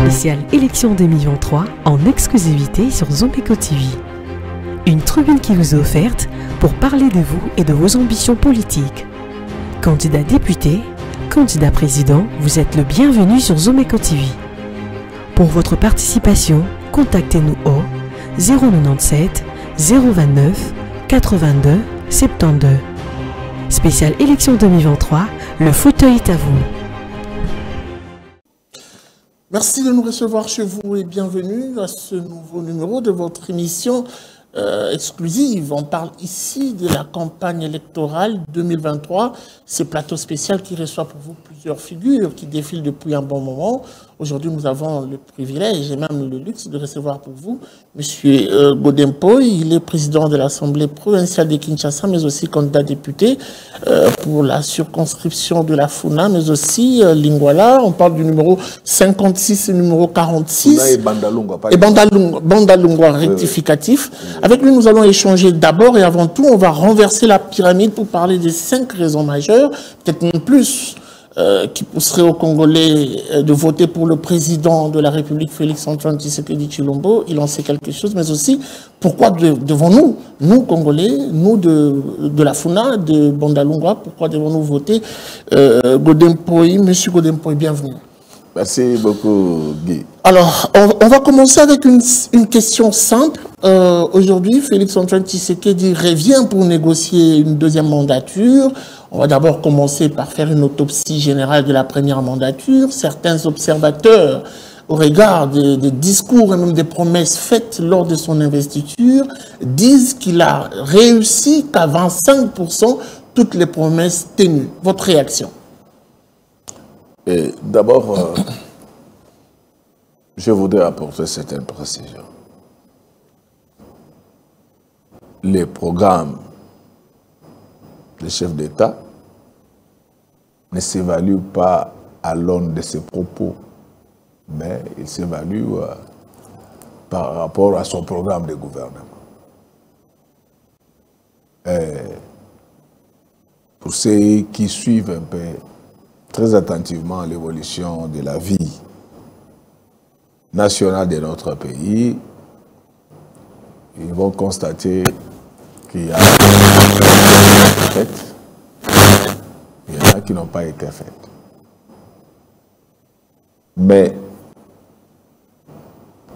spéciale élection 2023 en exclusivité sur Zomeko TV. Une tribune qui vous est offerte pour parler de vous et de vos ambitions politiques. Candidat député, candidat président, vous êtes le bienvenu sur Zomeko TV. Pour votre participation, contactez-nous au 097 029 82 72. Spéciale élection 2023, le fauteuil est à vous. Merci de nous recevoir chez vous et bienvenue à ce nouveau numéro de votre émission exclusive. On parle ici de la campagne électorale 2023, ce plateau spécial qui reçoit pour vous plusieurs figures qui défilent depuis un bon moment. Aujourd'hui, nous avons le privilège et même le luxe de recevoir pour vous M. Godempoy. Il est président de l'Assemblée provinciale de Kinshasa, mais aussi candidat député pour la circonscription de la Funa, mais aussi Lingwala. On parle du numéro 56 et numéro 46. Et Bandalungwa rectificatif. Avec lui, nous allons échanger d'abord et avant tout, on va renverser la pyramide pour parler des 5 raisons majeures, peut-être même plus, qui pousseraient aux Congolais de voter pour le président de la République, Félix-Antoine Tshisekedi Tshilombo. Il en sait quelque chose, mais aussi pourquoi devons-nous, nous Congolais, nous de la Funa, de Bandalungwa, pourquoi devons-nous voter Godempoy? Monsieur Godempoy, bienvenue. Merci beaucoup, Guy. Alors, on va commencer avec une question simple. Aujourd'hui, Félix-Antoine Tshisekedi revient pour négocier une deuxième mandature. On va d'abord commencer par faire une autopsie générale de la première mandature. Certains observateurs, au regard des discours et même des promesses faites lors de son investiture, disent qu'il a réussi qu'à 25% toutes les promesses tenues. Votre réaction? D'abord, je voudrais apporter certaines précisions. Les programmes des chefs d'État ne s'évaluent pas à l'aune de ses propos, mais ils s'évaluent par rapport à son programme de gouvernement. Pour ceux qui suivent un peu très attentivement l'évolution de la vie nationale de notre pays, ils vont constater qu'il y a des faites, il y en a qui n'ont pas été faites. Mais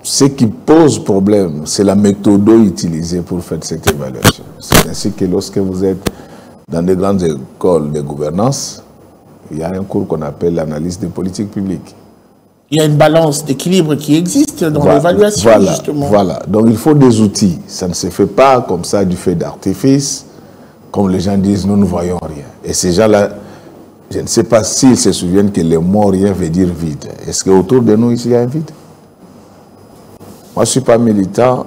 ce qui pose problème, c'est la méthode utilisée pour faire cette évaluation. C'est ainsi que lorsque vous êtes dans des grandes écoles de gouvernance, il y a un cours qu'on appelle l'analyse des politiques publiques. Il y a une balance d'équilibre qui existe dans l'évaluation, justement. Voilà, donc il faut des outils. Ça ne se fait pas comme ça du fait d'artifice, comme les gens disent, nous ne voyons rien. Et ces gens-là, je ne sais pas s'ils se souviennent que le mot rien veut dire vide. Est-ce qu'autour de nous, ici, il y a un vide? Moi, je ne suis pas militant,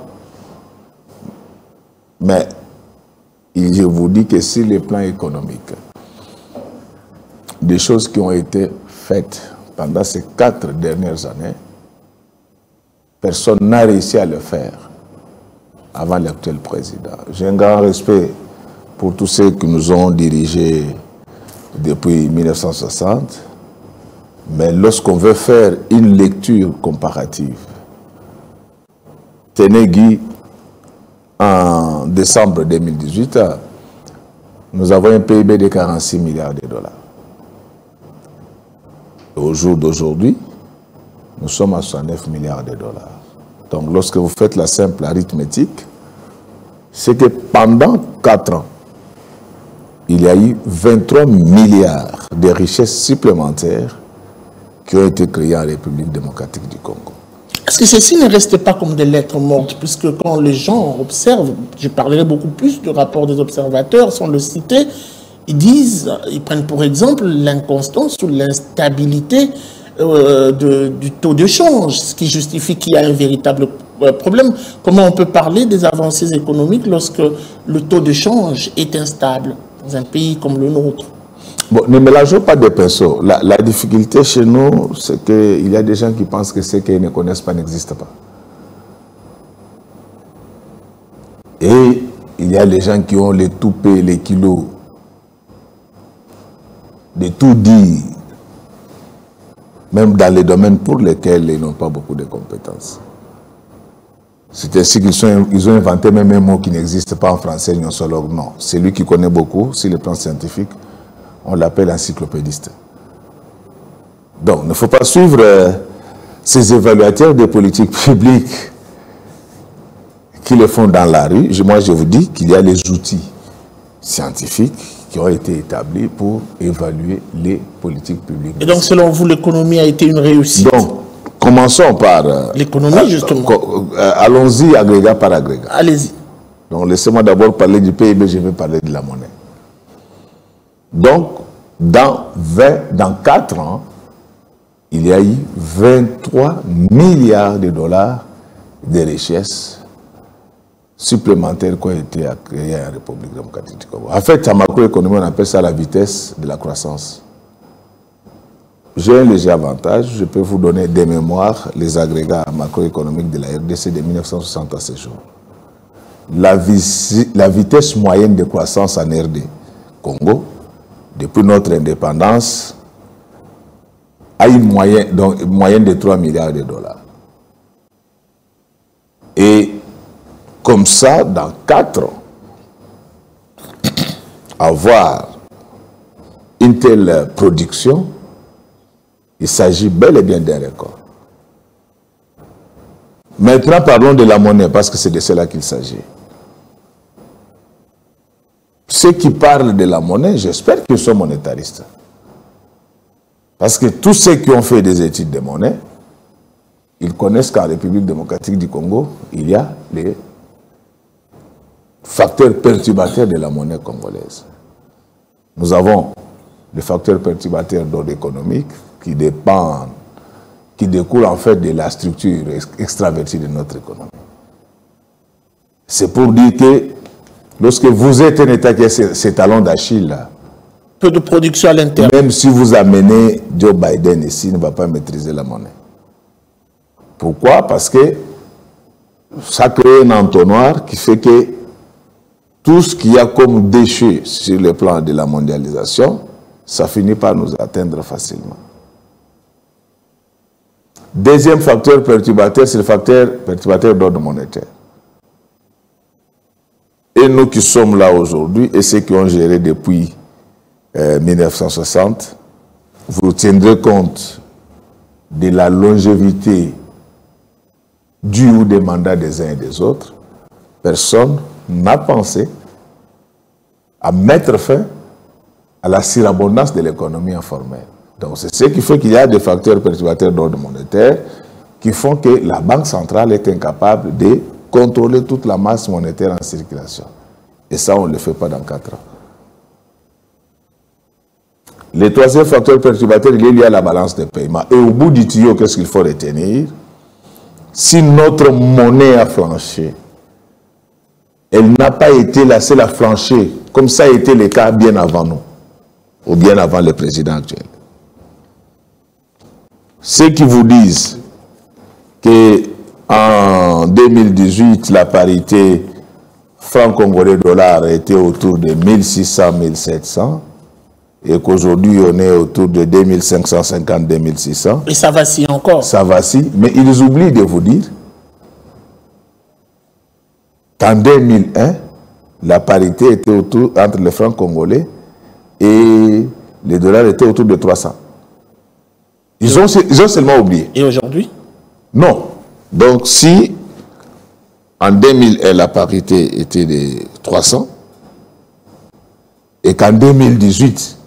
mais je vous dis que sur le plan économique, des choses qui ont été faites pendant ces 4 dernières années, personne n'a réussi à le faire avant l'actuel président. J'ai un grand respect pour tous ceux qui nous ont dirigés depuis 1960, mais lorsqu'on veut faire une lecture comparative, tenez Guy, en décembre 2018, nous avons un PIB de 46 milliards de dollars. Au jour d'aujourd'hui, nous sommes à 69 milliards de dollars. Donc, lorsque vous faites la simple arithmétique, c'est que pendant 4 ans, il y a eu 23 milliards de richesses supplémentaires qui ont été créées en République démocratique du Congo. Est-ce que ceci ne reste pas comme des lettres mortes? Puisque quand les gens observent, je parlerai beaucoup plus du rapport des observateurs, sans le citer, ils prennent pour exemple l'inconstance ou l'instabilité du taux de change, ce qui justifie qu'il y a un véritable problème. Comment on peut parler des avancées économiques lorsque le taux de change est instable dans un pays comme le nôtre? Bon, ne mélangeons pas de pinceaux. La difficulté chez nous, c'est qu'il y a des gens qui pensent que ce qu'ils ne connaissent pas n'existe pas. Et il y a les gens qui ont les toupets, les kilos, de tout dire même dans les domaines pour lesquels ils n'ont pas beaucoup de compétences. C'est ainsi qu'ils ont inventé même un mot qui n'existe pas en français, gnoseologue. Non, c'est lui qui connaît beaucoup, sur le plan scientifique, on l'appelle encyclopédiste. Donc, il ne faut pas suivre ces évaluateurs des politiques publiques qui le font dans la rue. Moi, je vous dis qu'il y a les outils scientifiques qui ont été établis pour évaluer les politiques publiques. Et donc, selon vous, l'économie a été une réussite? Donc, commençons par... l'économie, justement. Allons-y agrégat par agrégat. Allez-y. Donc, laissez-moi d'abord parler du PIB, je vais parler de la monnaie. Donc, dans 4 ans, il y a eu 23 milliards de dollars de richesses supplémentaires qui ont été créées en République démocratique du Congo. En fait, en macroéconomie, on appelle ça la vitesse de la croissance. J'ai un léger avantage, je peux vous donner des mémoires, les agrégats macroéconomiques de la RDC de 1960 à ce jour. La vitesse moyenne de croissance en RD Congo, depuis notre indépendance, a une moyenne de 3 milliards de dollars. Et comme ça, dans 4 ans, avoir une telle production, il s'agit bel et bien d'un record. Maintenant, parlons de la monnaie, parce que c'est de cela qu'il s'agit. Ceux qui parlent de la monnaie, j'espère qu'ils sont monétaristes. Parce que tous ceux qui ont fait des études de monnaie, ils connaissent qu'en République démocratique du Congo, il y a les facteurs perturbateurs de la monnaie congolaise. Nous avons les facteurs perturbateurs d'ordre économique qui découlent en fait de la structure extravertie de notre économie. C'est pour dire que lorsque vous êtes un État qui a ces talons d'Achille, peu de production à l'intérieur. Même si vous amenez Joe Biden ici, il ne va pas maîtriser la monnaie. Pourquoi? Parce que ça crée un entonnoir qui fait que tout ce qu'il y a comme déchets sur le plan de la mondialisation, ça finit par nous atteindre facilement. Deuxième facteur perturbateur, c'est le facteur perturbateur d'ordre monétaire. Et nous qui sommes là aujourd'hui, et ceux qui ont géré depuis 1960, vous tiendrez compte de la longévité du ou des mandats des uns et des autres. Personne n'a pensé à mettre fin à la surabondance de l'économie informelle. Donc c'est ce qui fait qu'il y a des facteurs perturbateurs d'ordre monétaire qui font que la Banque centrale est incapable de contrôler toute la masse monétaire en circulation. Et ça, on ne le fait pas dans 4 ans. Le troisième facteur perturbateur, il est lié à la balance des paiements. Et au bout du tuyau, qu'est-ce qu'il faut retenir? Si notre monnaie a flanché, elle n'a pas été la seule à flancher, comme ça a été le cas bien avant nous, ou bien avant le président actuel. Ceux qui vous disent qu'en 2018, la parité franc-congolais-dollar était autour de 1600-1700, et qu'aujourd'hui on est autour de 2550-2600. Et ça vacille encore. Ça vacille, mais ils oublient de vous dire qu'en 2001, la parité était autour, entre les francs congolais et les dollars étaient autour de 300. Ils ont seulement oublié. Et aujourd'hui? Non. Donc si en 2001 la parité était de 300 et qu'en 2018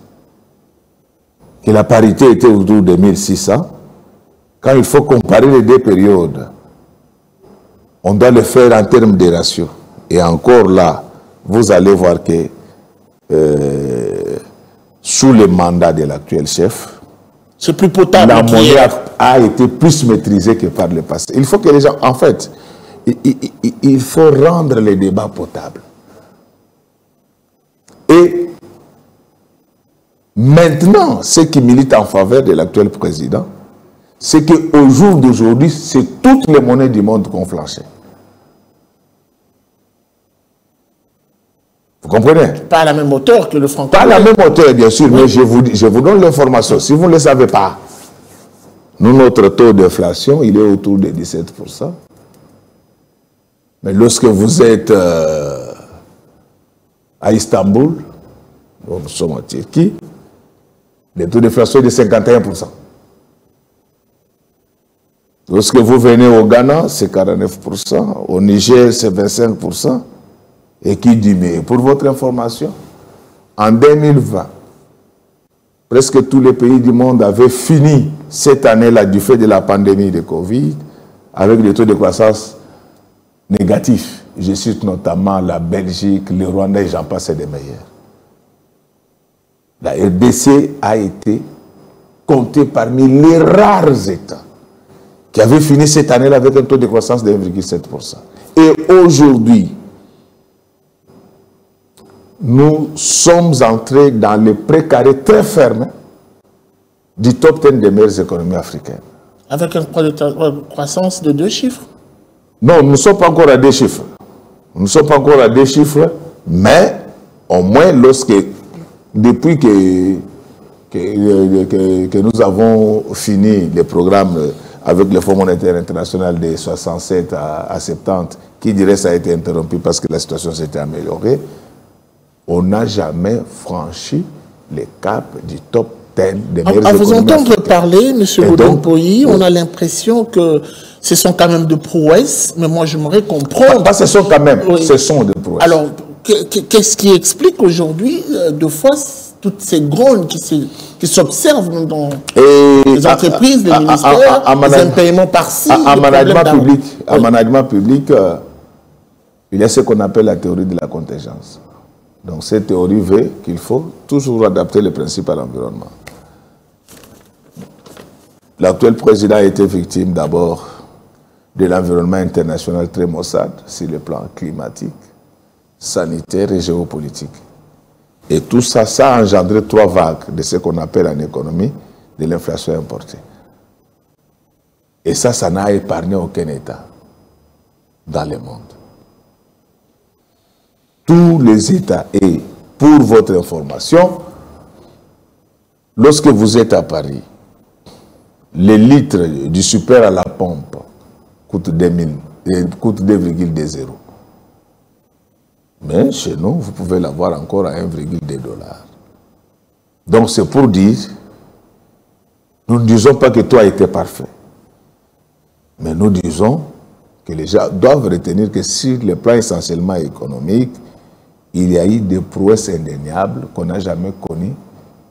que la parité était autour de 1600, quand il faut comparer les deux périodes, on doit le faire en termes de ratios. Et encore là, vous allez voir que sous le mandat de l'actuel chef, c'est plus potable. La monnaie a été plus maîtrisée que par le passé. Il faut que les gens, en fait, il faut rendre les débats potables. Et maintenant, ceux qui militent en faveur de l'actuel président, c'est qu'au jour d'aujourd'hui, c'est toutes les monnaies du monde qui ont flanché. Vous comprenez? Pas à la même hauteur que le franc. Pas à la même hauteur, bien sûr, mais je vous donne l'information. Si vous ne le savez pas, Nous, notre taux d'inflation, il est autour de 17%. Mais lorsque vous êtes à Istanbul, nous sommes en Turquie, le taux d'inflation est de 51%. Lorsque vous venez au Ghana, c'est 49%. Au Niger, c'est 25%. Et qui dit, mais pour votre information, en 2020, presque tous les pays du monde avaient fini cette année-là, du fait de la pandémie de Covid, avec des taux de croissance négatifs. Je cite notamment la Belgique, le Rwanda et j'en passe des meilleurs. La RDC a été comptée parmi les rares États qui avaient fini cette année-là avec un taux de croissance de 1,7%. Et aujourd'hui, nous sommes entrés dans le précaré très ferme du top 10 des meilleures économies africaines. Avec un point de croissance de 2 chiffres? Non, nous ne sommes pas encore à 2 chiffres. Nous ne sommes pas encore à 2 chiffres, mais au moins depuis que nous avons fini les programmes avec le Fonds monétaire international de 67 à 70, qui dirait que ça a été interrompu parce que la situation s'était améliorée, on n'a jamais franchi les caps du top 10 des meilleures économies. À vous entendre parler, M. Godon-Poyi, on a l'impression que ce sont quand même de prouesses, mais moi j'aimerais comprendre. Pas ce sont quand même, oui. Ce sont de prouesses. Alors, qu'est-ce qui explique aujourd'hui, deux fois, toutes ces grones qui s'observent dans les entreprises, les ministères, les impayements par-ci? En management public, il y a ce qu'on appelle la théorie de la contingence. Donc cette théorie veut qu'il faut toujours adapter les principes à l'environnement. L'actuel président a été victime d'abord de l'environnement international très maussade sur le plan climatique, sanitaire et géopolitique. Et tout ça, ça a engendré 3 vagues de ce qu'on appelle en économie de l'inflation importée. Et ça n'a épargné aucun État dans le monde. Tous les États, et pour votre information, lorsque vous êtes à Paris, les litres du super à la pompe coûtent 2,20 €. Mais chez nous, vous pouvez l'avoir encore à 1,2 $. Donc c'est pour dire, nous ne disons pas que tout a été parfait. Mais nous disons que les gens doivent retenir que sur le plan essentiellement économique, il y a eu des prouesses indéniables qu'on n'a jamais connues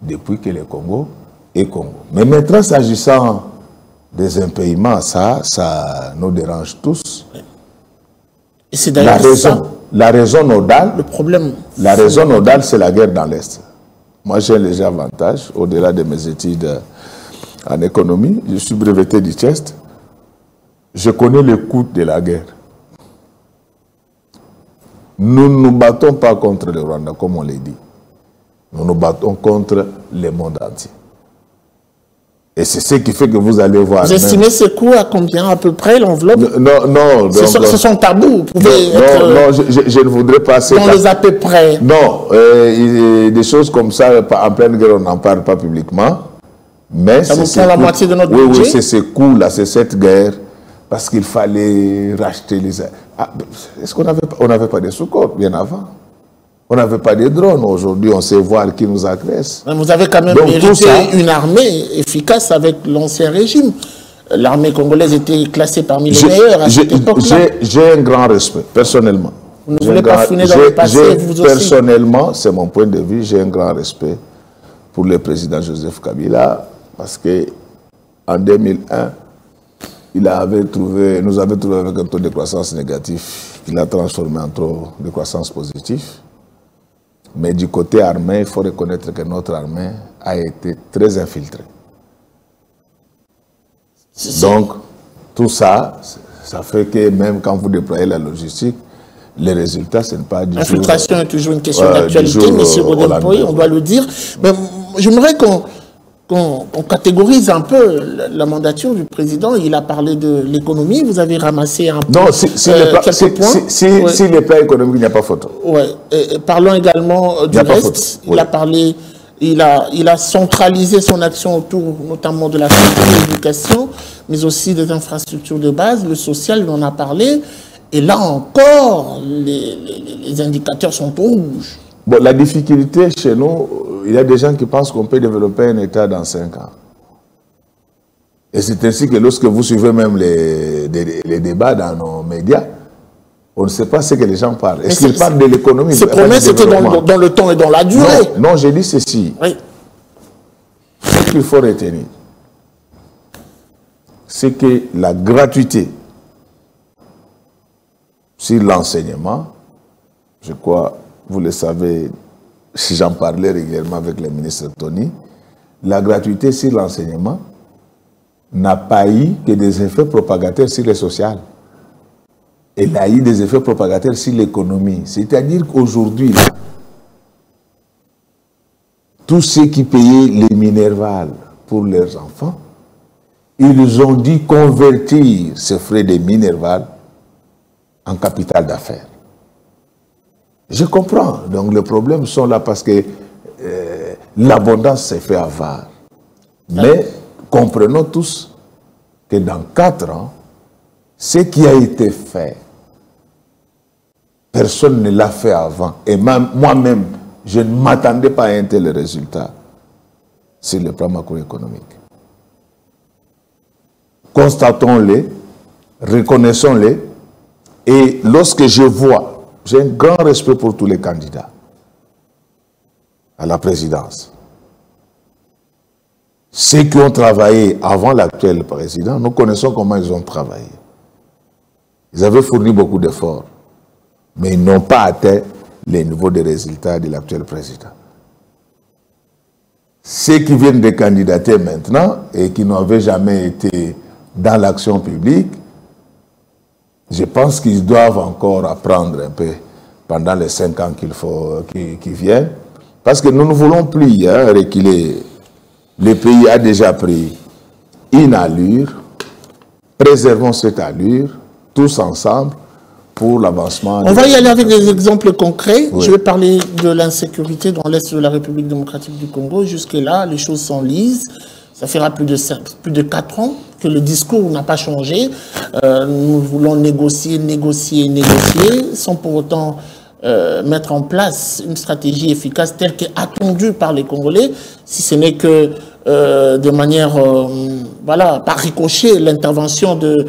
depuis que le Congo est Congo. Mais maintenant, s'agissant des impayements, ça nous dérange tous. Et c'est d'ailleurs la raison nodale, le problème. La raison nodale, c'est la guerre dans l'Est. Moi, j'ai un léger avantage, au-delà de mes études en économie. Je suis breveté du CHEST. Je connais le coût de la guerre. Nous ne nous battons pas contre le Rwanda, comme on l'a dit. Nous nous battons contre le monde entier. Et c'est ce qui fait que vous allez voir... Vous estimez ces coûts à combien, à peu près, l'enveloppe? Non. Ce sont tabous. Vous pouvez je ne voudrais pas... Dans les à peu près. Non, des choses comme ça, en pleine guerre, on n'en parle pas publiquement. Mais ça vous prend la moitié de notre budget? Oui, c'est ces coûts-là, c'est cette guerre, parce qu'il fallait racheter les... Est-ce qu'on n'avait pas de Sukhoi bien avant? On n'avait pas de drones. Aujourd'hui, on sait voir qui nous agresse. Mais vous avez quand même hérité une armée efficace avec l'ancien régime. L'armée congolaise était classée parmi les meilleures à cette époque-là. J'ai un grand respect, personnellement. Vous ne voulez pas fouiner dans le passé, vous aussi? Personnellement, c'est mon point de vue, j'ai un grand respect pour le président Joseph Kabila, parce qu'en 2001, nous avait trouvé avec un taux de croissance négatif, il a transformé en taux de croissance positif. Mais du côté armé, il faut reconnaître que notre armée a été très infiltrée. Donc, tout ça, ça fait que même quand vous déployez la logistique, les résultats, ce n'est pas du tout... L'infiltration est toujours une question d'actualité, M. Godon-Poyi, on doit le dire. Mais j'aimerais qu'on catégorise un peu la mandature du président. Il a parlé de l'économie, vous avez ramassé un peu quelques points. Si les plans économiques, il n'y a pas photo. Ouais. Parlons également du reste. Il a parlé Il a centralisé son action autour notamment de la santé, de l'éducation, mais aussi des infrastructures de base, le social, on en a parlé. Et là encore, les indicateurs sont au rouge. Bon, la difficulté chez nous, il y a des gens qui pensent qu'on peut développer un État dans 5 ans. Et c'est ainsi que lorsque vous suivez même les débats dans nos médias, on ne sait pas ce que les gens parlent. Est-ce qu'ils parlent de l'économie? Ces promesses étaient dans le temps et dans la durée. Non, j'ai dit ceci. Oui. Ce qu'il faut retenir, c'est que la gratuité sur l'enseignement, je crois, vous le savez, si j'en parlais régulièrement avec le ministre Tony, la gratuité sur l'enseignement n'a pas eu que des effets propagateurs sur le social. Elle a eu des effets propagateurs sur l'économie. C'est-à-dire qu'aujourd'hui, tous ceux qui payaient les Minerval pour leurs enfants, ils ont dû convertir ces frais de Minerval en capital d'affaires. Je comprends. Donc les problèmes sont là parce que l'abondance s'est fait avoir. Mais comprenons tous que dans 4 ans, ce qui a été fait, personne ne l'a fait avant. Et moi-même, je ne m'attendais pas à un tel résultat sur le plan macroéconomique. Constatons-les, reconnaissons-les, et lorsque je vois, j'ai un grand respect pour tous les candidats à la présidence. Ceux qui ont travaillé avant l'actuel président, nous connaissons comment ils ont travaillé. Ils avaient fourni beaucoup d'efforts, mais ils n'ont pas atteint les niveaux de résultats de l'actuel président. Ceux qui viennent de candidater maintenant et qui n'avaient jamais été dans l'action publique, je pense qu'ils doivent encore apprendre un peu pendant les 5 ans qui viennent, parce que nous ne voulons plus reculer. Le pays a déjà pris une allure, préservons cette allure, tous ensemble, pour l'avancement. On va y aller avec des exemples concrets. Oui. Je vais parler de l'insécurité dans l'Est de la République démocratique du Congo. Jusque-là, les choses s'enlisent. Ça fera plus de 4 ans que le discours n'a pas changé. Nous voulons négocier, sans pour autant mettre en place une stratégie efficace telle qu'attendue par les Congolais, si ce n'est que de manière, voilà, par ricochet, l'intervention de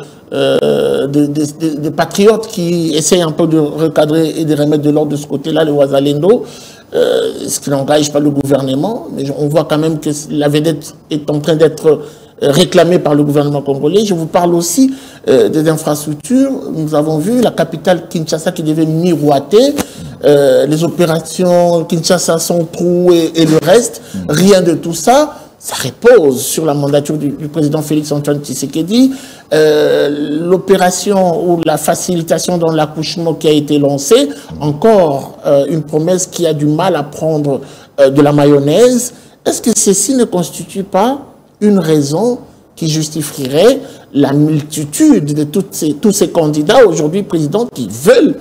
patriotes qui essayent un peu de recadrer et de remettre de l'ordre de ce côté-là, le Wazalendo, ce qui n'engage pas le gouvernement, mais on voit quand même que la vedette est en train d'être réclamée par le gouvernement congolais. Je vous parle aussi des infrastructures. Nous avons vu la capitale Kinshasa qui devait miroiter, les opérations Kinshasa sont trous et le reste, rien de tout ça. Ça repose sur la mandature du président Félix-Antoine Tshisekedi. L'opération ou la facilitation dans l'accouchement qui a été lancée, encore une promesse qui a du mal à prendre de la mayonnaise. Est-ce que ceci ne constitue pas une raison qui justifierait la multitude de tous ces candidats aujourd'hui présidents qui veulent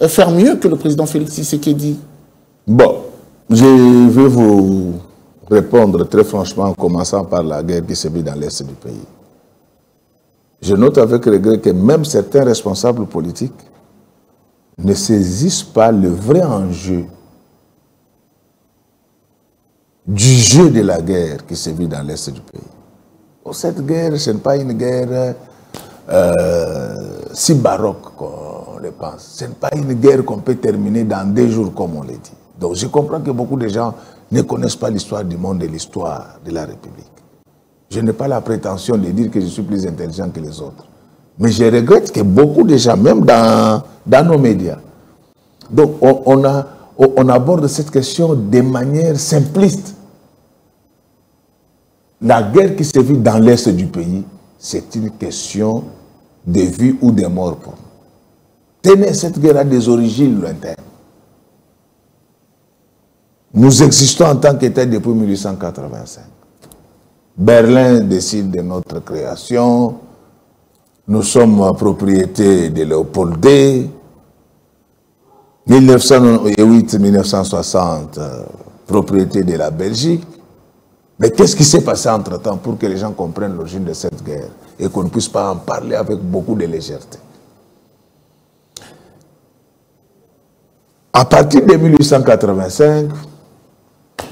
faire mieux que le président Félix Tshisekedi? Bon, je vais vous répondre très franchement en commençant par la guerre qui sévit dans l'Est du pays. Je note avec regret que même certains responsables politiques ne saisissent pas le vrai enjeu du jeu de la guerre qui sévit dans l'Est du pays. Bon, cette guerre, ce n'est pas une guerre si baroque qu'on le pense. Ce n'est pas une guerre qu'on peut terminer dans 2 jours comme on l'a dit. Donc je comprends que beaucoup de gens ne connaissent pas l'histoire du monde et l'histoire de la République. Je n'ai pas la prétention de dire que je suis plus intelligent que les autres. Mais je regrette que beaucoup de gens, même dans nos médias, donc on aborde cette question de manière simpliste. La guerre qui se vit dans l'Est du pays, c'est une question de vie ou de mort pour nous. Tenez, cette guerre a des origines lointaines. Nous existons en tant qu'État depuis 1885. Berlin décide de notre création. Nous sommes propriété de Léopold II. 1908-1960, propriété de la Belgique. Mais qu'est-ce qui s'est passé entre-temps pour que les gens comprennent l'origine de cette guerre et qu'on ne puisse pas en parler avec beaucoup de légèreté? À partir de 1885, vous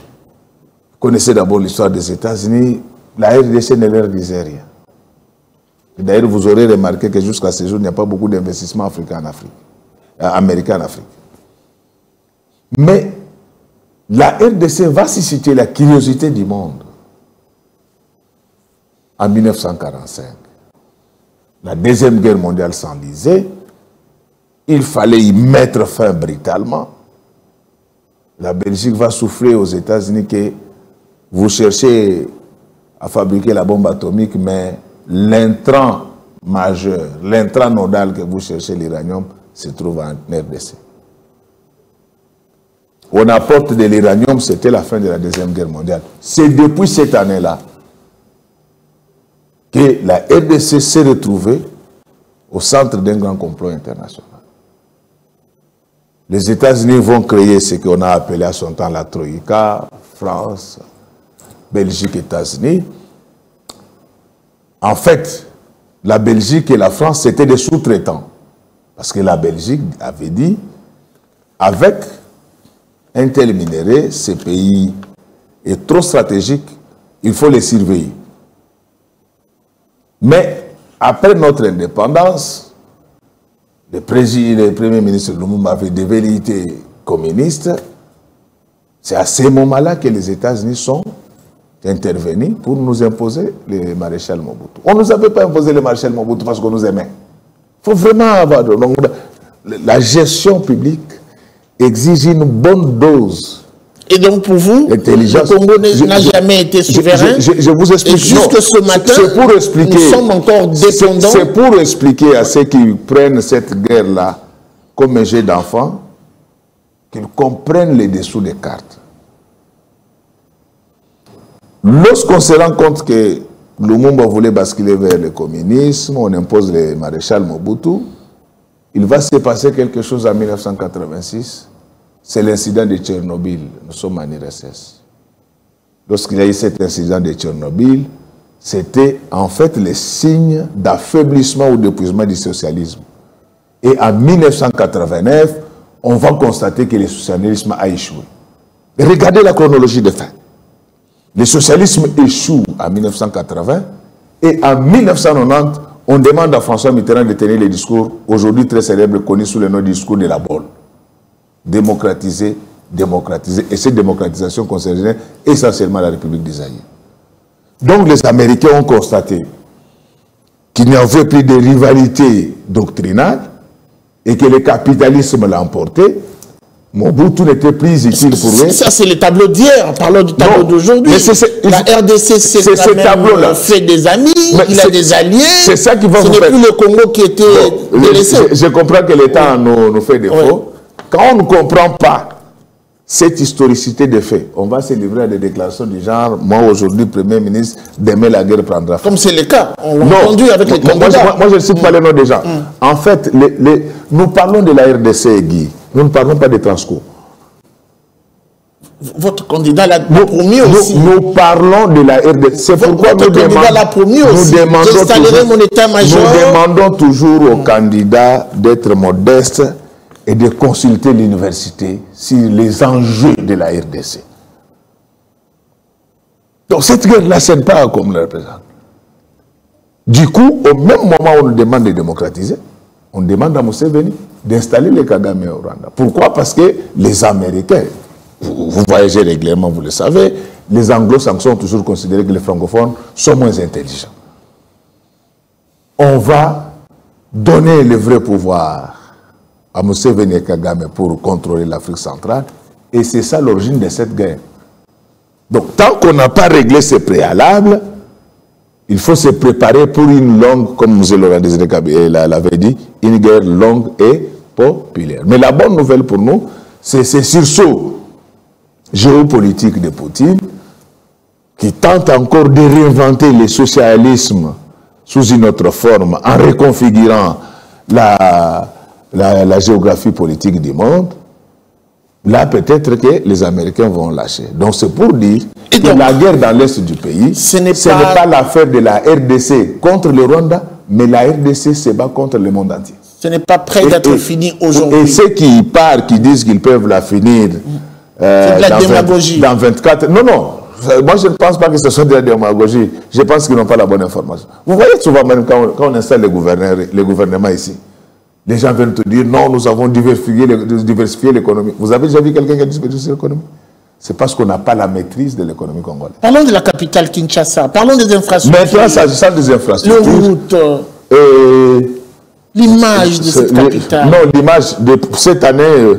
connaissez d'abord l'histoire des États-Unis, la RDC ne leur disait rien. D'ailleurs, vous aurez remarqué que jusqu'à ce jour, il n'y a pas beaucoup d'investissements américains en Afrique. Mais la RDC va susciter la curiosité du monde en 1945. La Deuxième Guerre mondiale s'enlisait. Il fallait y mettre fin brutalement. La Belgique va souffler aux États-Unis que vous cherchez à fabriquer la bombe atomique, mais l'intrant majeur, l'intrant nodal que vous cherchez, l'uranium, se trouve en RDC. On apporte de l'uranium, c'était la fin de la Deuxième Guerre mondiale. C'est depuis cette année-là que la RDC s'est retrouvée au centre d'un grand complot international. Les États-Unis vont créer ce qu'on a appelé à son temps la Troïka, France, Belgique, États-Unis. En fait, la Belgique et la France, c'était des sous-traitants. Parce que la Belgique avait dit, avec un tel minerai, ce pays est trop stratégique, il faut les surveiller. Mais après notre indépendance, le premier ministre Lumumba avait des velléités communistes. C'est à ce moment-là que les États-Unis sont intervenus pour nous imposer le maréchal Mobutu. On ne nous avait pas imposé le maréchal Mobutu parce qu'on nous aimait. Il faut vraiment avoir... Donc, la gestion publique exige une bonne dose. Et donc pour vous, le Congo n'a jamais été souverain. Je vous explique. Et jusque ce matin, nous sommes encore dépendants. C'est pour expliquer à ceux qui prennent cette guerre-là comme un jeu d'enfant, qu'ils comprennent les dessous des cartes. Lorsqu'on se rend compte que Lumumba voulait basculer vers le communisme, on impose le maréchal Mobutu, il va se passer quelque chose en 1986. C'est l'incident de Tchernobyl. Nous sommes en URSS. Lorsqu'il y a eu cet incident de Tchernobyl, c'était en fait le signe d'affaiblissement ou d'épuisement du socialisme. Et en 1989, on va constater que le socialisme a échoué. Et regardez la chronologie des faits. Le socialisme échoue en 1980 et en 1990, on demande à François Mitterrand de tenir le discours, aujourd'hui très célèbre, connu sous le nom du discours de la Bolle. Démocratiser, démocratiser. Et cette démocratisation concernait essentiellement la République des Zaïre. Donc les Américains ont constaté qu'il n'y avait plus de rivalité doctrinale et que le capitalisme l'a emporté. Mobutu n'était plus utile pour eux. Ça, c'est le tableau d'hier. Parlons du tableau d'aujourd'hui. La RDC, c'est ce tableau-là. Fait des amis, il a des alliés. C'est ça qui va vous faire. Ce n'est plus le Congo qui était délaissé. Je comprends que l'État nous fait défaut. Oui. Quand on ne comprend pas cette historicité des faits, on va se livrer à des déclarations du genre « Moi, aujourd'hui, Premier ministre, demain, la guerre prendra fin. » Comme c'est le cas. On l'a entendu avec les candidats. Moi, je ne cite pas les noms des gens. En fait, nous parlons de la RDC, Guy. Nous ne parlons pas de Transco. Votre candidat l'a promis aussi. Nous parlons de la RDC. C'est pourquoi nous demandons toujours aux candidats d'être modestes et de consulter l'université sur les enjeux de la RDC. Donc cette guerre-là, ce n'est pas comme le représente. Du coup, au même moment où on nous demande de démocratiser, on demande à Museveni d'installer les Kagame au Rwanda. Pourquoi? Parce que les Américains, vous voyagez régulièrement, vous le savez, les anglo-saxons ont toujours considéré que les francophones sont moins intelligents. On va donner le vrai pouvoir à Museveni et Kagame pour contrôler l'Afrique centrale, et c'est ça l'origine de cette guerre. Donc, tant qu'on n'a pas réglé ces préalables, il faut se préparer pour une longue, comme M. Laurent Désiré Kabila l'avait dit, une guerre longue et populaire. Mais la bonne nouvelle pour nous, c'est ce sursaut géopolitique de Poutine qui tente encore de réinventer le socialisme sous une autre forme en reconfigurant la géographie politique du monde. là peut-être que les Américains vont lâcher. Donc c'est pour dire que la guerre dans l'Est du pays, ce n'est pas l'affaire de la RDC contre le Rwanda, mais la RDC se bat contre le monde entier. Ce n'est pas prêt d'être fini aujourd'hui. Et ceux qui partent, qui disent qu'ils peuvent la finir c'est de la démagogie. Dans 24... Non, non. Moi, je ne pense pas que ce soit de la démagogie. Je pense qu'ils n'ont pas la bonne information. Vous voyez souvent, même quand on installe les gouvernements ici, les gens viennent te dire, non, nous avons diversifié l'économie. Vous avez déjà vu quelqu'un qui a diversifié l'économie? C'est parce qu'on n'a pas la maîtrise de l'économie congolaise. Parlons de la capitale Kinshasa. Parlons des infrastructures. Maintenant, s'agissant des infrastructures... Les routes... l'image de cette capitale. Non, l'image de cette année...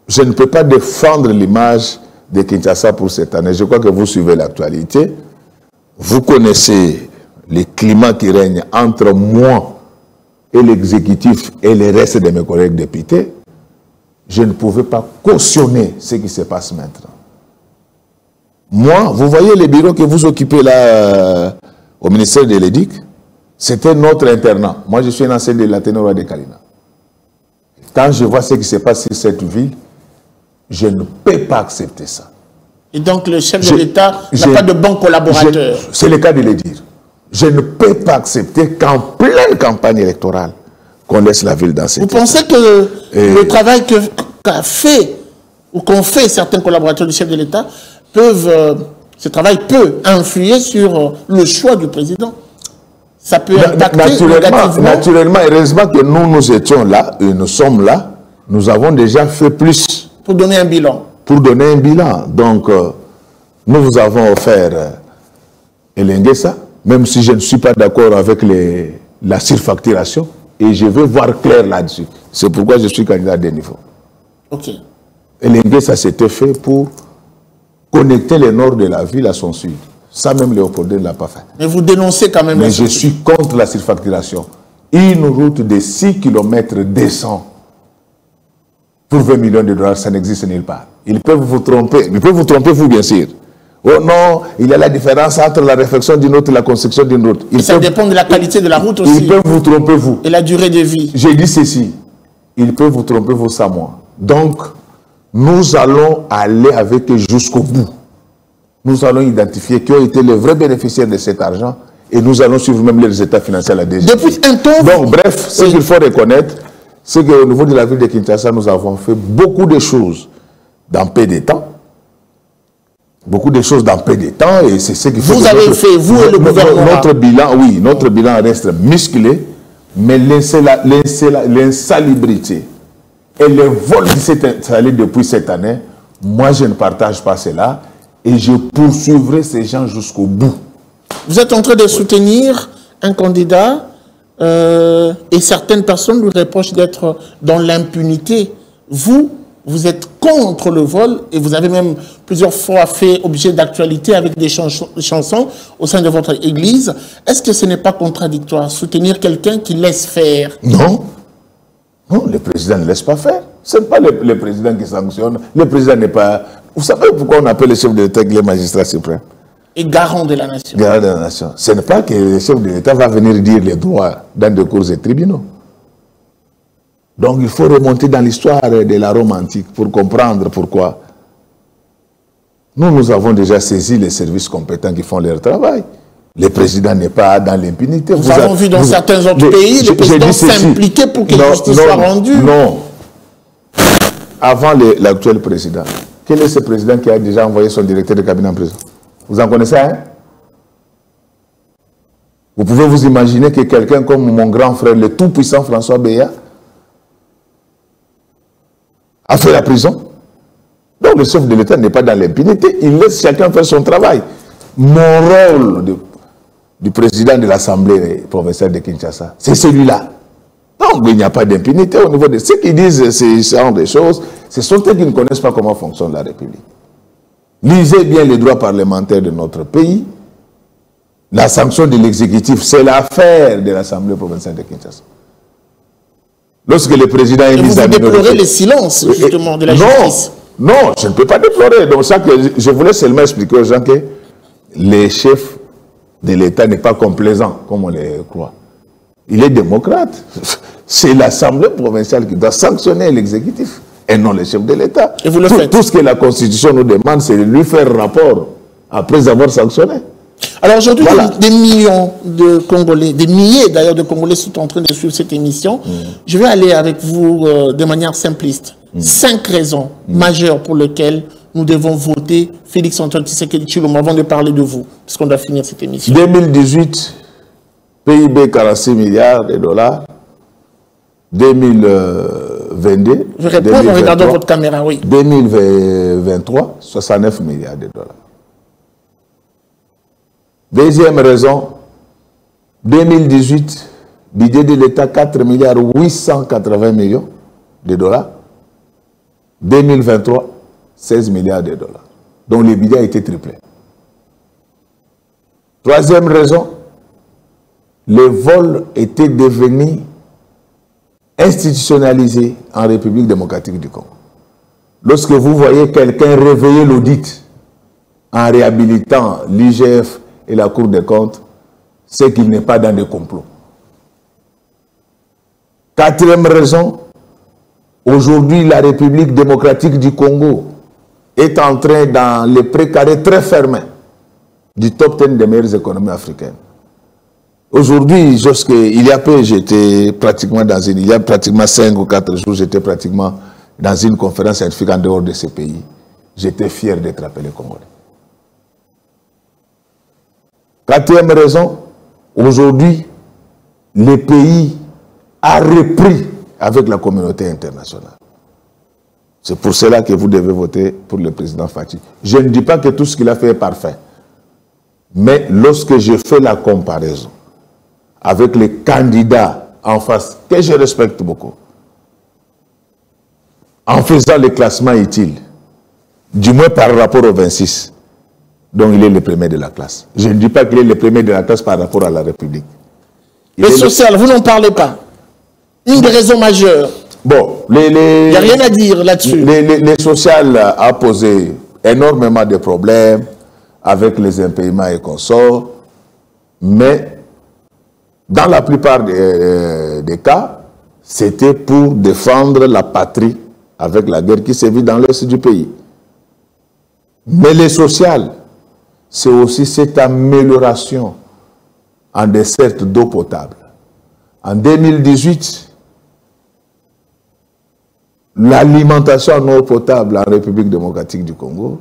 Je ne peux pas défendre l'image de Kinshasa pour cette année. Je crois que vous suivez l'actualité. Vous connaissez le climat qui règne entre moi et l'exécutif et le reste de mes collègues députés. Je ne pouvais pas cautionner ce qui se passe maintenant. Moi, vous voyez les bureaux que vous occupez là au ministère de l'Éduc, c'était notre internat. Moi, je suis un ancien de l'Athénée de Kalina. Quand je vois ce qui se passe sur cette ville, je ne peux pas accepter ça. Et donc le chef de l'État n'a pas de bons collaborateurs. C'est le cas de le dire. Je ne peux pas accepter qu'en pleine campagne électorale, qu'on laisse la ville dans cette état. Vous pensez que le travail qu'a fait, ou qu'ont fait certains collaborateurs du chef de l'État, ce travail peut influer sur le choix du président? Ça peut impacter négativement. Naturellement, heureusement que nous étions là, et nous sommes là, nous avons déjà fait plus. Pour donner un bilan. Pour donner un bilan. Donc, nous vous avons offert Elengesa, même si je ne suis pas d'accord avec la surfacturation, et je veux voir clair là-dessus. C'est pourquoi je suis candidat à des niveaux. Ok. Elengesa, c'était fait pour connecter le nord de la ville à son sud. Ça, même Léopoldin ne l'a pas fait. Mais vous dénoncez quand même... Mais je suis contre la surfacturation. Une route de 6 km descend pour 20 millions de dollars, ça n'existe nulle part. Ils peuvent vous tromper. Ils peuvent vous tromper, vous, bien sûr. Oh non, il y a la différence entre la réflexion d'une route et la construction d'une route. Ça dépend de la qualité de la route aussi. Ils peuvent vous tromper, vous. Et la durée de vie. J'ai dit ceci. Ils peuvent vous tromper, vous, sans moi. Donc, nous allons aller avec eux jusqu'au bout. Nous allons identifier qui ont été les vrais bénéficiaires de cet argent et nous allons suivre même les résultats financiers à la DG. Depuis un temps... Donc, bref, ce qu'il faut reconnaître, c'est qu'au niveau de la ville de Kinshasa, nous avons fait beaucoup de choses dans peu de temps. Beaucoup de choses dans peu de temps, et c'est ce qu'il faut... Vous avez fait, vous et le gouvernement. Notre bilan, oui, notre bilan reste musclé, mais l'insalubrité et le vol qui s'est installé depuis cette année, moi je ne partage pas cela, et je poursuivrai ces gens jusqu'au bout. Vous êtes en train de soutenir un candidat et certaines personnes lui reprochent d'être dans l'impunité. Vous êtes contre le vol et vous avez même plusieurs fois fait objet d'actualité avec des chansons au sein de votre église. Est-ce que ce n'est pas contradictoire, soutenir quelqu'un qui laisse faire? Non. Non, le président ne laisse pas faire. Ce n'est pas le président qui sanctionne. Le président n'est pas... Vous savez pourquoi on appelle le chef de l'État le magistrat suprême? Et garant de la nation. Garant de la nation. Ce n'est pas que le chef de l'État va venir dire les droits dans des cours et tribunaux. Donc il faut remonter dans l'histoire de la Rome antique pour comprendre pourquoi. Nous avons déjà saisi les services compétents qui font leur travail. Le président n'est pas dans l'impunité. Nous avons vu dans certains autres pays le président s'impliquer pour que la justice soit rendue. Non. Avant l'actuel président, quel est ce président qui a déjà envoyé son directeur de cabinet en prison? Vous en connaissez un? Vous pouvez vous imaginer que quelqu'un comme mon grand frère, le tout-puissant François Beya, a fait la prison? Donc le chef de l'État n'est pas dans l'impunité, il laisse chacun faire son travail. Mon rôle du président de l'Assemblée provinciale de Kinshasa, c'est celui-là. Donc il n'y a pas d'impunité au niveau de ceux qui disent ces genre de choses, ce sont eux qui ne connaissent pas comment fonctionne la République. Lisez bien les droits parlementaires de notre pays. La sanction de l'exécutif, c'est l'affaire de l'Assemblée provinciale de Kinshasa. Lorsque le président est mis à minorité... Vous déplorez le silence, justement, de la justice. Non, je ne peux pas déplorer. Donc, ça que je voulais seulement expliquer aux gens que les chefs de l'État n'est pas complaisant, comme on le croit. Il est démocrate. C'est l'Assemblée provinciale qui doit sanctionner l'exécutif. et non les chefs de l'État. Et vous le faites. Tout ce que la Constitution nous demande, c'est de lui faire rapport après avoir sanctionné. Alors aujourd'hui, Voilà. des millions de Congolais, des milliers d'ailleurs de Congolais sont en train de suivre cette émission. Je vais aller avec vous de manière simpliste. 5 raisons majeures pour lesquelles nous devons voter Félix-Antoine Tshisekedi Tshilombo avant de parler de vous, parce qu'on doit finir cette émission. 2018, PIB 46 milliards de dollars. 2022, Je réponds en regardant votre caméra, oui. 2023, 69 milliards de dollars. Deuxième raison, 2018, budget de l'État 4 milliards 880 millions de dollars. 2023, 16 milliards de dollars. Donc le budget a été triplé. Troisième raison, les vols étaient devenus institutionnalisés en République démocratique du Congo. Lorsque vous voyez quelqu'un réveiller l'audit en réhabilitant l'IGF et la Cour des comptes, c'est qu'il n'est pas dans des complots. Quatrième raison, aujourd'hui la République démocratique du Congo est entrée dans les précarés très fermés du top 10 des meilleures économies africaines. Aujourd'hui, il y a peu, j'étais pratiquement il y a pratiquement 5 ou 4 jours, j'étais pratiquement dans une conférence scientifique en dehors de ce pays. J'étais fier d'être appelé Congolais. Quatrième raison, aujourd'hui, le pays a repris avec la communauté internationale. C'est pour cela que vous devez voter pour le président Fathi. Je ne dis pas que tout ce qu'il a fait est parfait. Mais lorsque je fais la comparaison avec les candidats en face, que je respecte beaucoup, en faisant les classements utiles, du moins par rapport au 26, donc il est le premier de la classe. Je ne dis pas qu'il est le premier de la classe par rapport à la République. Le social, vous n'en parlez pas. Une des raisons majeures. Bon, il n'y a rien à dire là-dessus. Les social a posé énormément de problèmes avec les impayements et consorts, mais dans la plupart des cas, c'était pour défendre la patrie avec la guerre qui sévit dans l'est du pays. Mais le social, c'est aussi cette amélioration en desserte d'eau potable. En 2018, l'alimentation en eau potable en République démocratique du Congo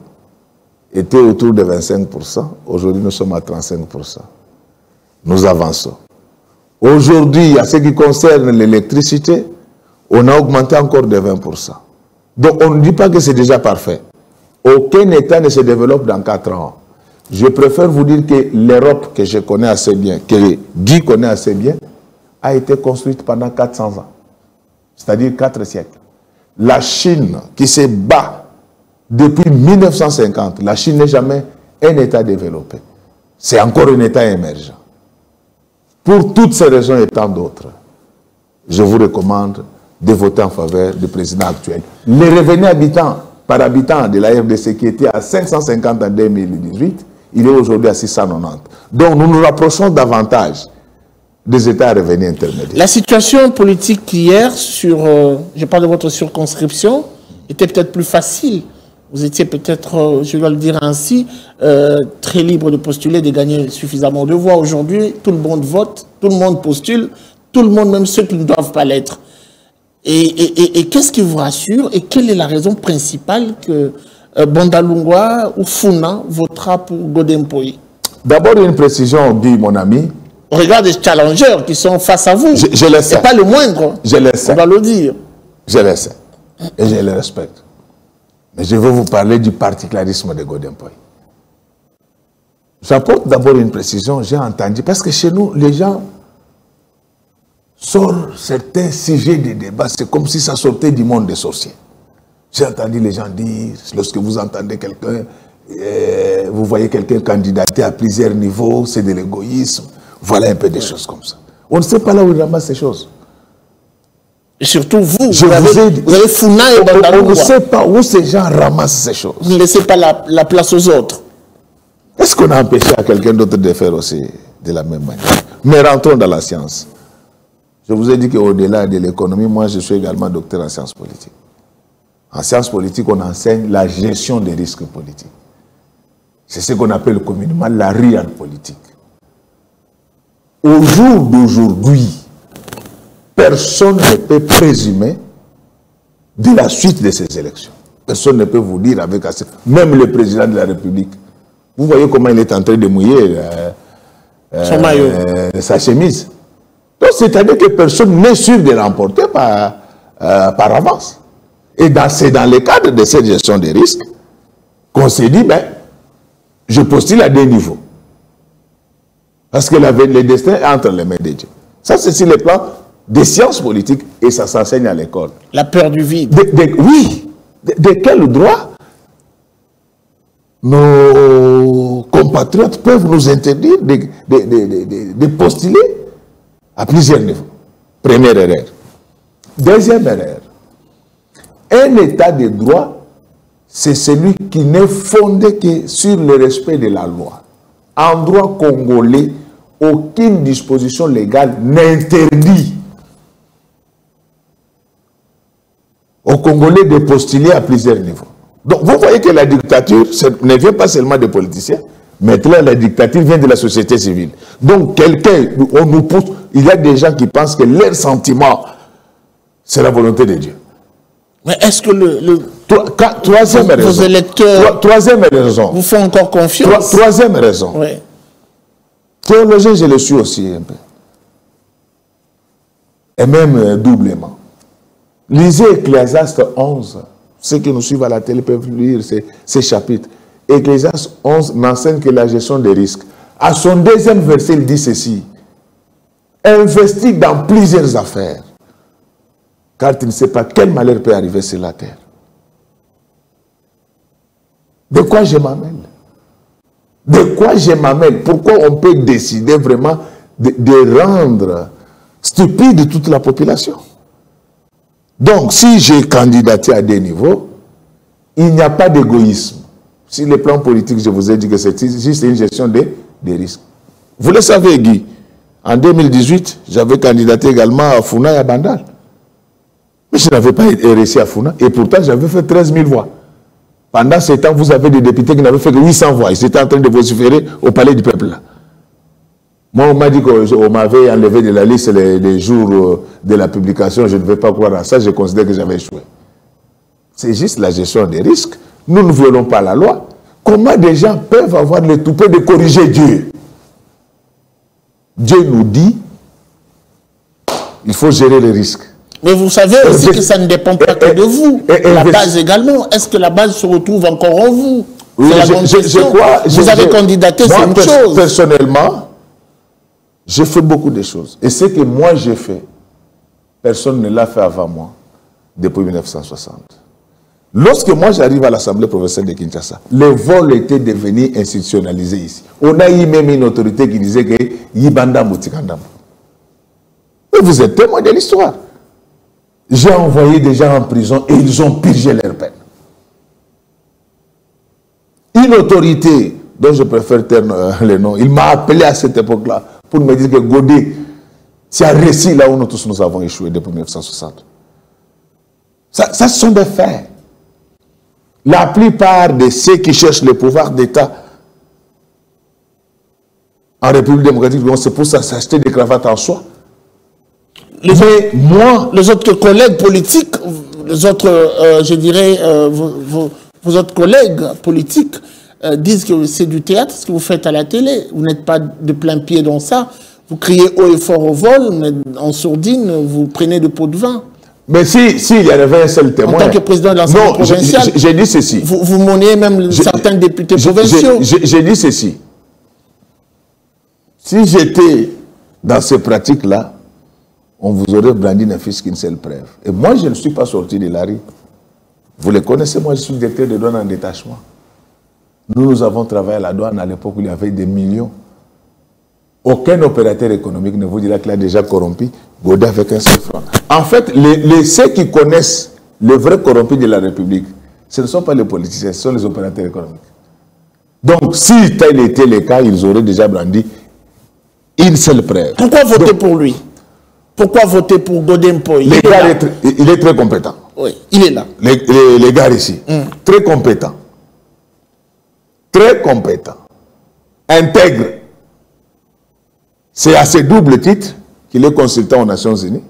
était autour de 25%. Aujourd'hui, nous sommes à 35%. Nous avançons. Aujourd'hui, à ce qui concerne l'électricité, on a augmenté encore de 20%. Donc, on ne dit pas que c'est déjà parfait. Aucun État ne se développe dans 4 ans. Je préfère vous dire que l'Europe, que je connais assez bien, que Guy connaît assez bien, a été construite pendant 400 ans. C'est-à-dire 4 siècles. La Chine, qui se bat depuis 1950, la Chine n'est jamais un État développé. C'est encore un État émergent. Pour toutes ces raisons et tant d'autres, je vous recommande de voter en faveur du président actuel. Les revenus par habitant de la RDC qui était à 550 en 2018, il est aujourd'hui à 690. Donc nous nous rapprochons davantage des États à revenus intermédiaires. La situation politique hier, je parle de votre circonscription, était peut-être plus facile. Vous étiez peut-être, je dois le dire ainsi, très libre de postuler, de gagner suffisamment de voix. Aujourd'hui, tout le monde vote, tout le monde postule, tout le monde, même ceux qui ne doivent pas l'être. Et qu'est-ce qui vous rassure et quelle est la raison principale que Bandalungwa ou Funa votera pour Godem Mpoyi? D'abord, une précision, dit mon ami. On regarde les challengers qui sont face à vous. Je le sais. C'est pas le moindre. Je le sais. On doit le dire. Je le sais. Et je le respecte. Mais je veux vous parler du particularisme de Godem Mpoyi. J'apporte d'abord une précision, j'ai entendu, parce que chez nous, les gens sortent certains sujets de débat, c'est comme si ça sortait du monde des sorciers. J'ai entendu les gens dire, lorsque vous entendez quelqu'un, vous voyez quelqu'un candidater à plusieurs niveaux, c'est de l'égoïsme, voilà un peu des choses comme ça. On ne sait pas là où il ramasse ces choses. Et surtout vous, vous avez Funa et Bandalungwa. On ne sait pas où ces gens ramassent ces choses. Vous ne laissez pas la place aux autres. Est-ce qu'on a empêché à quelqu'un d'autre de faire aussi de la même manière? Mais rentrons dans la science. Je vous ai dit qu'au-delà de l'économie, moi je suis également docteur en sciences politiques. En sciences politiques, on enseigne la gestion des risques politiques. C'est ce qu'on appelle communément la real politique. Au jour d'aujourd'hui, personne ne peut présumer de la suite de ces élections. Personne ne peut vous dire avec assez... Même le président de la République. Vous voyez comment il est en train de mouiller son maillot, sa chemise. Donc, c'est-à-dire que personne n'est sûr de l'emporter par avance. Et c'est dans le cadre de cette gestion des risques qu'on s'est dit, ben, je postule à 2 niveaux. Parce que le destin est entre les mains de Dieu. Ça, c'est sur le plan des sciences politiques et ça s'enseigne à l'école. La peur du vide. Oui. De quel droit nos compatriotes peuvent nous interdire de postuler à plusieurs niveaux? Première erreur. Deuxième erreur. Un état de droit, c'est celui qui n'est fondé que sur le respect de la loi. En droit congolais, aucune disposition légale n'interdit aux Congolais de postuler à plusieurs niveaux. Donc vous voyez que la dictature ne vient pas seulement des politiciens, mais là, la dictature vient de la société civile. Donc quelqu'un, on nous pousse, il y a des gens qui pensent que leur sentiment, c'est la volonté de Dieu. Mais est-ce que troisième vos raison. électeurs Troisième raison. vous font encore confiance? Troisième raison. Oui. Théologien, je le suis aussi un peu. Et même doublement. Lisez Ecclésiaste 11. Ceux qui nous suivent à la télé peuvent lire ces chapitres. Ecclésiaste 11 n'enseigne que la gestion des risques. À son deuxième verset, il dit ceci. Investis dans plusieurs affaires. Car tu ne sais pas quel malheur peut arriver sur la terre. De quoi je m'amène? De quoi je m'amène? Pourquoi on peut décider vraiment de rendre stupide toute la population? Donc, si j'ai candidaté à 2 niveaux, il n'y a pas d'égoïsme. Sur le plan politique, je vous ai dit que c'est juste une gestion des risques. Vous le savez, Guy, en 2018, j'avais candidaté également à Funa et à Bandal. Mais je n'avais pas réussi à Funa. Et pourtant, j'avais fait 13 000 voix. Pendant ce temps, vous avez des députés qui n'avaient fait que 800 voix. Ils étaient en train de vociférer au palais du peuple. Moi, on m'a dit qu'on m'avait enlevé de la liste les jours de la publication. Je ne vais pas croire à ça. Je considère que j'avais échoué. C'est juste la gestion des risques. Nous ne violons pas la loi. Comment des gens peuvent avoir le toupet de corriger Dieu? Dieu nous dit, il faut gérer les risques. Mais vous savez aussi que ça ne dépend pas que de vous. La base également. Est-ce que la base se retrouve encore en vous? Oui, je crois. Vous avez candidaté, c'est une chose. Personnellement, j'ai fait beaucoup de choses. Et ce que moi j'ai fait, personne ne l'a fait avant moi, depuis 1960. Lorsque moi j'arrive à l'Assemblée provinciale de Kinshasa, le vol était devenu institutionnalisé ici. On a eu même une autorité qui disait que Yibanda Moutikandam. Et vous êtes témoin de l'histoire. J'ai envoyé des gens en prison et ils ont purgé leur peine. Une autorité dont je préfère taire le nom, il m'a appelé à cette époque-là pour me dire que Godé, c'est un récit là où nous tous nous avons échoué depuis 1960. Ça, ce sont des faits. La plupart de ceux qui cherchent le pouvoir d'État en République démocratique, c'est pour ça s'acheter des cravates en soie. Les autres collègues politiques, les autres, je dirais, vos autres collègues politiques disent que c'est du théâtre, ce que vous faites à la télé. Vous n'êtes pas de plein pied dans ça. Vous criez haut et fort au vol, mais en sourdine, vous prenez de pots de vin. Mais s'il y avait un seul témoin... En tant que président de l'Assemblée provinciale, j'ai dit ceci. Vous monnez même certains députés provinciaux. J'ai dit ceci. Si j'étais dans ces pratiques-là, on vous aurait brandi ne fût-ce qu'une seule preuve. Et moi, je ne suis pas sorti de la rue. Vous les connaissez, moi, je suis directeur de douane en détachement. Nous avons travaillé à la douane à l'époque où il y avait des millions. Aucun opérateur économique ne vous dira qu'il a déjà corrompu Godé avec un seul franc. En fait, ceux qui connaissent le vrai corrompu de la République, ce ne sont pas les politiciens, ce sont les opérateurs économiques. Donc, si tel était le cas, ils auraient déjà brandi une seule preuve. Pourquoi voter pour lui? Pourquoi voter pour Godé Mpoy? Il est très compétent. Oui, il est là. Les gars ici. Très compétent. Très compétent. Intègre. C'est à ce double titre qu'il est consultant aux Nations Unies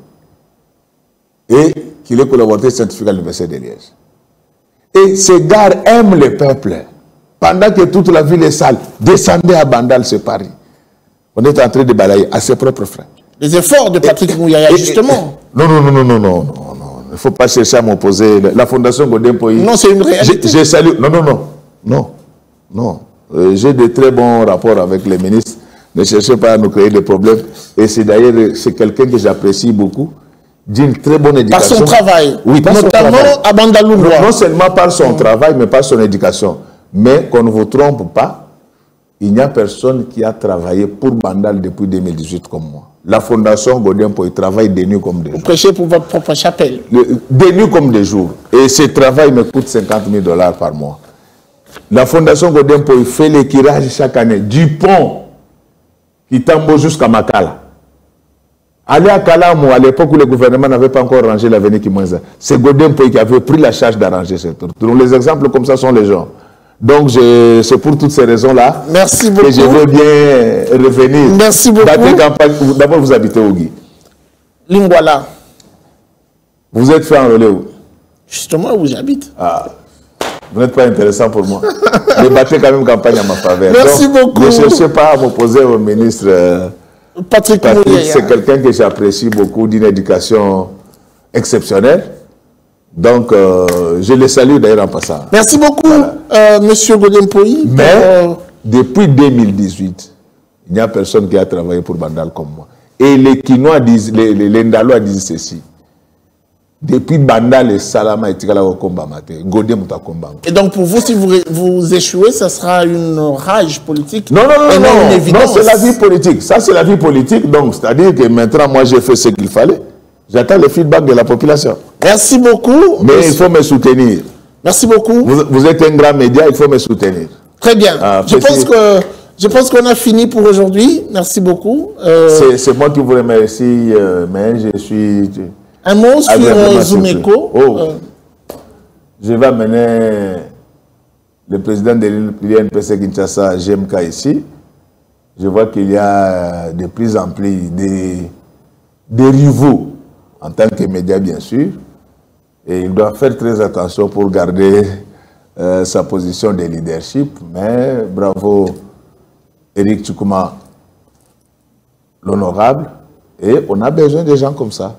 et qu'il est collaborateur scientifique à l'Université de Liège. Et ces gars aiment le peuple. Pendant que toute la ville est sale, descendez à Bandal, c'est Paris. On est en train de balayer à ses propres frais. Les efforts de Patrick Mouyaya, justement. Non. Il ne faut pas chercher à m'opposer. La Fondation Godin Poyi. Non, c'est une réalité. J'ai salué. Non. J'ai de très bons rapports avec les ministres. Ne cherchez pas à nous créer des problèmes. Et c'est d'ailleurs quelqu'un que j'apprécie beaucoup, d'une très bonne éducation. Par son travail. Oui, par notamment son travail. À Bandaloungwa. Non seulement par son travail, mais par son éducation. Mais qu'on ne vous trompe pas, il n'y a personne qui a travaillé pour Bandal depuis 2018 comme moi. La Fondation Godin Poyi travaille des nuits comme des jours. Vous prêchez pour votre propre chapelle. Des nuits comme des jours. Et ce travail me coûte 50 000 $ par mois. La Fondation Godin Poyi fait l'équirage chaque année du pont qui tambo jusqu'à Makala. Allez à Kalamo, à l'époque où le gouvernement n'avait pas encore rangé l'avenue Kimwenza, c'est Godin Poyi qui avait pris la charge d'arranger cette route. Donc les exemples comme ça sont les gens. Donc c'est pour toutes ces raisons-là que je veux bien revenir. Merci beaucoup. D'abord, vous habitez où, Guy? Lingwala. Vous êtes fait enrôler où? Justement où j'habite. Ah, vous n'êtes pas intéressant pour moi. Débattez quand même campagne à ma faveur. Merci beaucoup. Ne cherchez pas à m'opposer au ministre Patrick. C'est quelqu'un que j'apprécie beaucoup, d'une éducation exceptionnelle. Donc, je les salue d'ailleurs en passant. Merci beaucoup, Monsieur Godin Poyi. Mais, depuis 2018, il n'y a personne qui a travaillé pour Bandal comme moi. Et les Kinois disent, les Ndalois disent ceci. Depuis Bandal et Salama et Tigala Okomba Mate, Godin Moutakomba. Et donc, pour vous, si vous échouez, ça sera une rage politique? Non, non, c'est la vie politique. Ça, c'est la vie politique. Donc, c'est-à-dire que maintenant, moi, j'ai fait ce qu'il fallait. J'attends le feedback de la population. Merci beaucoup. Mais il faut me soutenir. Merci beaucoup. Vous êtes un grand média, il faut me soutenir. Très bien. Je pense qu'on a fini pour aujourd'hui. Merci beaucoup. C'est moi qui vous remercie, mais je suis... Un mot sur Zumeko. Je vais amener le président de l'INPC Kinshasa, GMK, ici. Je vois qu'il y a de plus en plus des rivaux en tant que média, bien sûr. Et il doit faire très attention pour garder sa position de leadership. Mais bravo, Éric Tchoukouma, l'honorable. Et on a besoin de gens comme ça.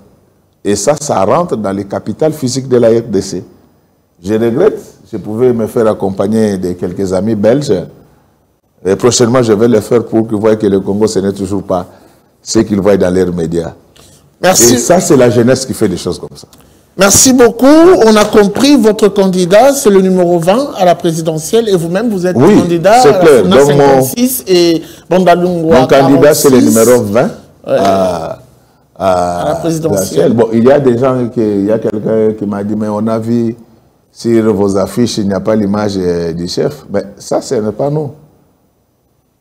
Et ça rentre dans les capitales physiques de la RDC. Je regrette, je pouvais me faire accompagner de quelques amis belges. Et prochainement, je vais le faire pour qu'ils voient que le Congo, ce n'est toujours pas ce qu'ils voient dans leurs médias. Merci. Et ça, c'est la jeunesse qui fait des choses comme ça. Merci beaucoup. On a compris, votre candidat, c'est le numéro 20 à la présidentielle. Et vous-même, vous êtes candidat à la FUNA 56 et Bandaloungwa. Mon candidat, c'est le numéro 20 à la présidentielle. Bon, il y a des gens, il y a quelqu'un qui m'a dit, mais on a vu sur vos affiches, il n'y a pas l'image du chef. Mais ça, ce n'est pas nous.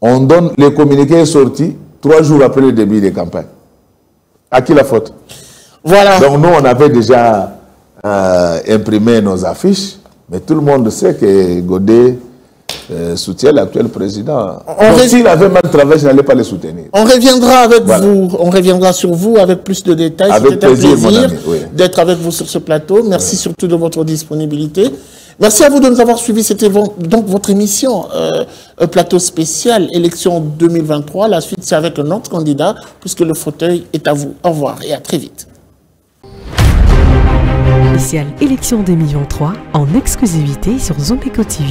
On donne, le communiqué est sorti 3 jours après le début des campagnes. À qui la faute? Voilà. Donc nous, on avait déjà imprimé nos affiches, mais tout le monde sait que Godé soutient l'actuel président. S'il avait mal travaillé, je n'allais pas le soutenir. On reviendra avec vous, on reviendra sur vous avec plus de détails. C'était un plaisir d'être avec vous sur ce plateau. Merci surtout de votre disponibilité. Merci à vous de nous avoir suivis. C'était donc votre émission, plateau spécial, élection 2023. La suite, c'est avec un autre candidat, puisque le fauteuil est à vous. Au revoir et à très vite. Spécial élection 2023 en exclusivité sur Zomeko TV.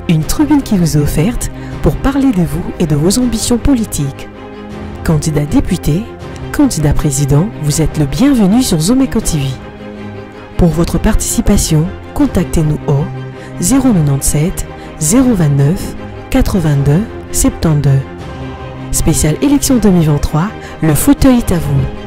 Une tribune qui vous est offerte pour parler de vous et de vos ambitions politiques. Candidat député, candidat président, vous êtes le bienvenu sur Zomeko TV. Pour votre participation, contactez-nous au 097 029 82 72. Spécial élection 2023, le fauteuil est à vous.